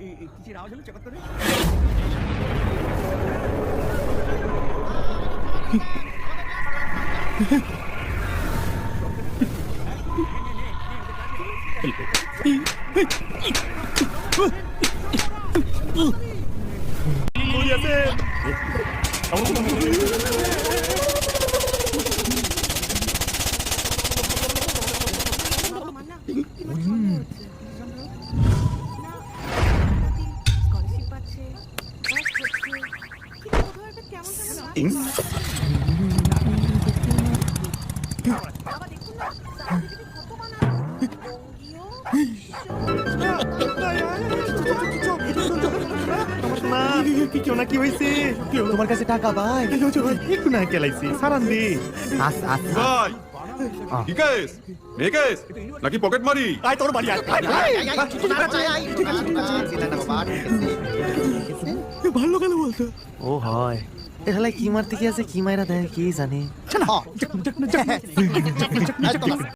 কিসের আওয়াজ হলো চেক করে? কি হয়েছে? তোমার কাছে টাকা ভাই একটু না কেলাইছি সারান দি ভাই কি কেস মে কেস নাকি পকেট মারি আয় তোর বাড়ি আয় ভালো গেল বলতো ও হয় এখানে কি মারতে কি আছে কি মাইরা দেয় কি জানে